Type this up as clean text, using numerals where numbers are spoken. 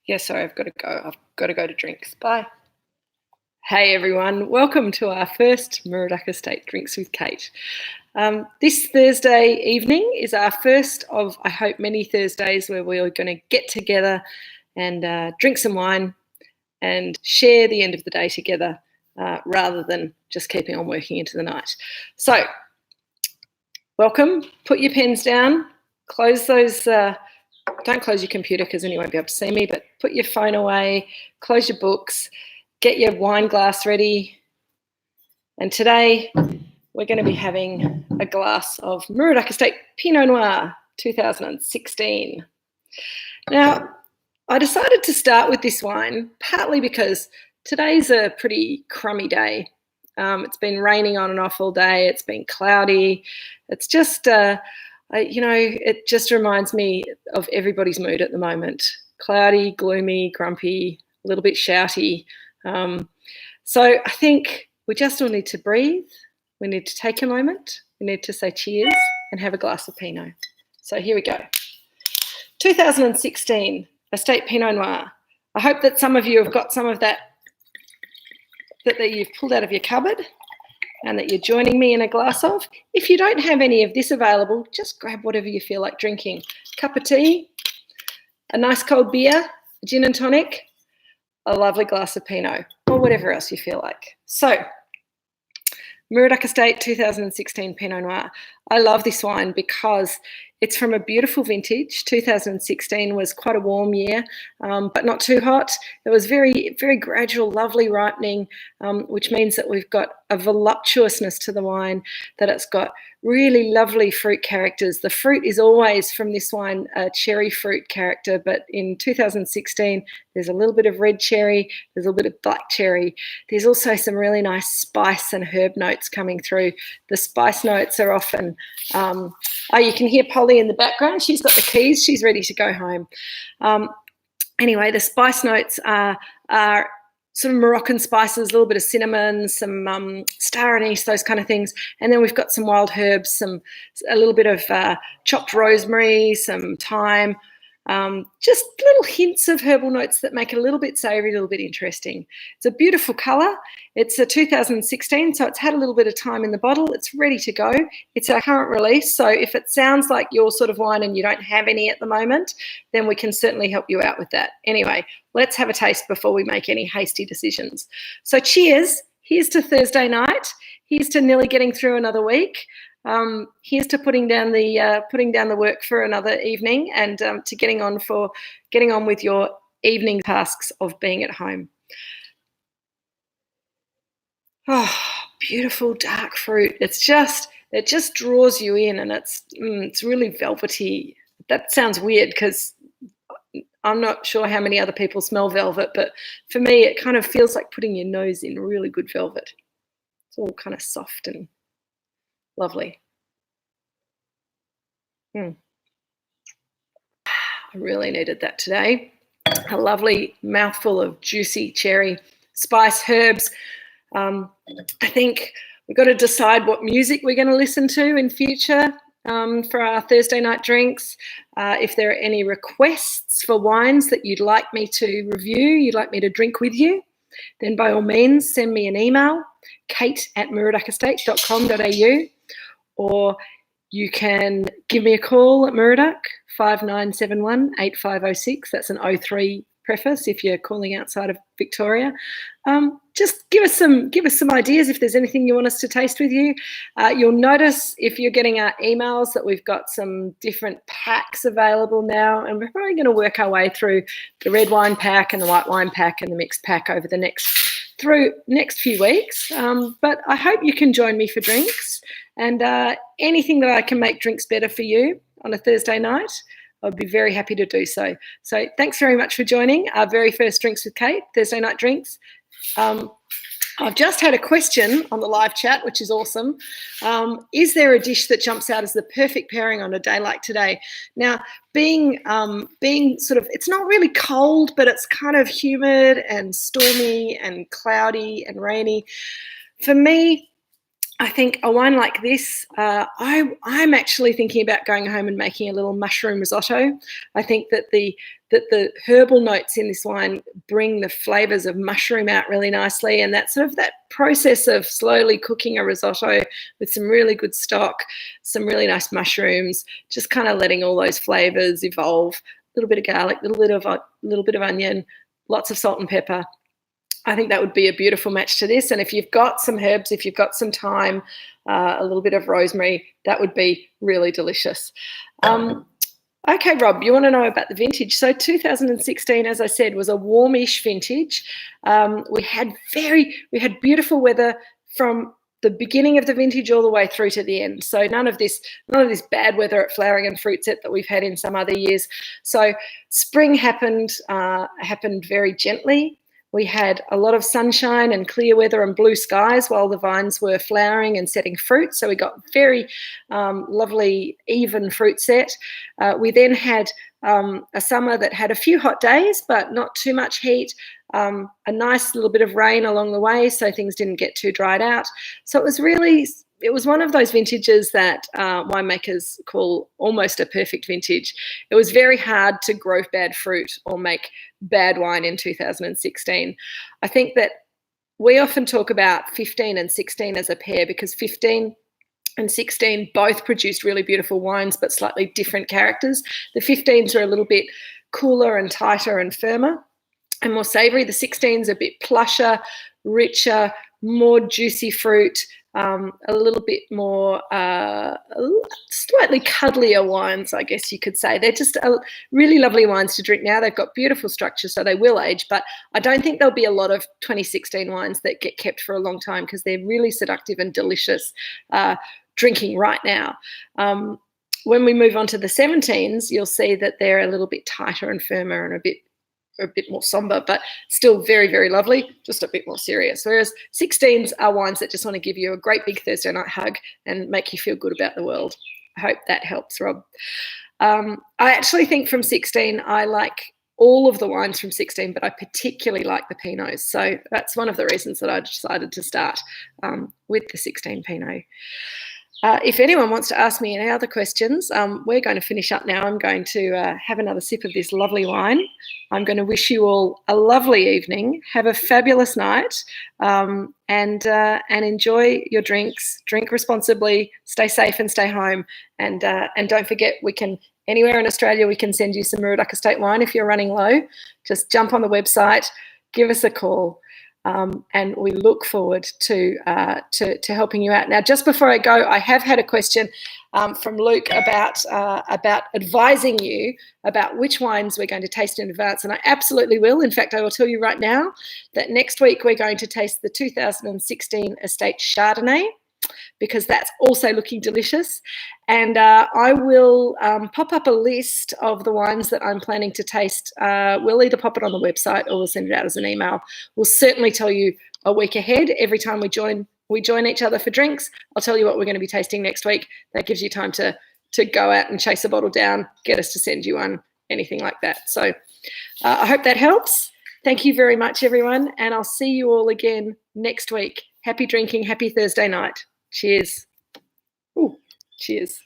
Yeah, sorry, I've got to go. I've got to go to drinks. Bye. Hey everyone, welcome to our first Moorooduc Estate Drinks with Kate. This Thursday evening is our first of, I hope, many Thursdays where we're going to get together and drink some wine and share the end of the day together rather than just keeping on working into the night. So, welcome. Put your pens down. Close those. Don't close your computer because then you won't be able to see me, but put your phone away, close your books, get your wine glass ready. And today we're going to be having a glass of Moorooduc Estate Pinot Noir 2016. Now, I decided to start with this wine partly because today's a pretty crummy day. It's been raining on and off all day. It's been cloudy. It's just... it just reminds me of everybody's mood at the moment. Cloudy, gloomy, grumpy, a little bit shouty. So I think we just all need to breathe. We need to take a moment. We need to say cheers and have a glass of Pinot. So here we go. 2016 Estate Pinot Noir. I hope that some of you have got some of that you've pulled out of your cupboard and that you're joining me in a glass of. If you don't have any of this available, just grab whatever you feel like drinking. A cup of tea, a nice cold beer, a gin and tonic, a lovely glass of Pinot, or whatever else you feel like. So, Moorooduc Estate 2016 Pinot Noir. I love this wine because it's from a beautiful vintage. 2016 was quite a warm year, but not too hot. It was very, very gradual, lovely ripening, which means that we've got a voluptuousness to the wine, that it's got really lovely fruit characters. The fruit is always, from this wine, a cherry fruit character, but in 2016, there's a little bit of red cherry, there's a little bit of black cherry. There's also some really nice spice and herb notes coming through. The spice notes are often, you can hear Polly in the background. She's got the keys. She's ready to go home. Anyway, the spice notes are sort of Moroccan spices, a little bit of cinnamon, some star anise, those kind of things. And then we've got some wild herbs, a little bit of chopped rosemary, some thyme, just little hints of herbal notes that make it a little bit savoury, a little bit interesting. It's a beautiful colour. It's a 2016, so it's had a little bit of time in the bottle. It's ready to go. It's our current release, so if it sounds like your sort of wine and you don't have any at the moment, then we can certainly help you out with that. Anyway, let's have a taste before we make any hasty decisions. So cheers. Here's to Thursday night. Here's to nearly getting through another week. Here's to putting down the work for another evening and to getting on with your evening tasks of being at home. Oh, beautiful dark fruit. It just draws you in, and it's really velvety. That sounds weird because I'm not sure how many other people smell velvet, but for me, it kind of feels like putting your nose in really good velvet. It's all kind of soft and lovely. I really needed that today. A lovely mouthful of juicy cherry, spice, herbs. I think we've got to decide what music we're going to listen to in future for our Thursday night drinks. If there are any requests for wines that you'd like me to review, you'd like me to drink with you, then by all means send me an email, kate@moorooducestate.com.au, or you can give me a call at Moorooduc, 5971 8506. That's an 03 preface if you're calling outside of Victoria. Just give us some ideas if there's anything you want us to taste with you. You'll notice if you're getting our emails that we've got some different packs available now, and we're probably going to work our way through the red wine pack and the white wine pack and the mixed pack over the next few weeks. But I hope you can join me for drinks, and anything that I can make drinks better for you on a Thursday night, I'd be very happy to do so. So thanks very much for joining our very first Drinks with Kate, Thursday night drinks. I've just had a question on the live chat, which is awesome. Is there a dish that jumps out as the perfect pairing on a day like today? Now, being sort of, it's not really cold, but it's kind of humid and stormy and cloudy and rainy. For me, I think a wine like this, I'm actually thinking about going home and making a little mushroom risotto. I think that the herbal notes in this wine bring the flavours of mushroom out really nicely, and that sort of that process of slowly cooking a risotto with some really good stock, some really nice mushrooms, just kind of letting all those flavours evolve. A little bit of garlic, a little bit of onion, lots of salt and pepper. I think that would be a beautiful match to this. And if you've got some herbs, if you've got some thyme, a little bit of rosemary, that would be really delicious. Okay, Rob, you want to know about the vintage. So 2016, as I said, was a warmish vintage. We had beautiful weather from the beginning of the vintage all the way through to the end. So none of this bad weather at flowering and fruit set that we've had in some other years. So spring happened very gently. We had a lot of sunshine and clear weather and blue skies while the vines were flowering and setting fruit. So we got very lovely, even fruit set. We then had a summer that had a few hot days, but not too much heat. A nice little bit of rain along the way, so things didn't get too dried out. So it was one of those vintages that winemakers call almost a perfect vintage. It was very hard to grow bad fruit or make bad wine in 2016. I think that we often talk about 15 and 16 as a pair because 15 and 16 both produced really beautiful wines, but slightly different characters. The 15s are a little bit cooler and tighter and firmer and more savoury. The 16s are a bit plusher, richer, more juicy fruit, a little bit more slightly cuddlier wines, I guess you could say. They're just really lovely wines to drink now. They've got beautiful structure, so they will age, but I don't think there'll be a lot of 2016 wines that get kept for a long time because they're really seductive and delicious drinking right now. When we move on to the 17s, you'll see that they're a little bit tighter and firmer and a bit more somber, but still very, very lovely, just a bit more serious. Whereas 16s are wines that just want to give you a great big Thursday night hug and make you feel good about the world. I hope that helps, Rob. I actually think from 16, I like all of the wines from 16, but I particularly like the Pinots. So that's one of the reasons that I decided to start with the 16 Pinot. If anyone wants to ask me any other questions, we're going to finish up now. I'm going to have another sip of this lovely wine. I'm going to wish you all a lovely evening. Have a fabulous night and enjoy your drinks. Drink responsibly, stay safe and stay home. And don't forget, anywhere in Australia, we can send you some Moorooduc Estate wine if you're running low. Just jump on the website, give us a call. And we look forward to helping you out. Now, just before I go, I have had a question from Luke about advising you about which wines we're going to taste in advance, and I absolutely will. In fact, I will tell you right now that next week we're going to taste the 2016 Estate Chardonnay, because that's also looking delicious. And I will pop up a list of the wines that I'm planning to taste. We'll either pop it on the website or we'll send it out as an email. We'll certainly tell you a week ahead. Every time we join each other for drinks, I'll tell you what we're going to be tasting next week. That gives you time to go out and chase a bottle down, get us to send you one, anything like that. So I hope that helps. Thank you very much, everyone. And I'll see you all again next week. Happy drinking, happy Thursday night. Cheers. Ooh, cheers.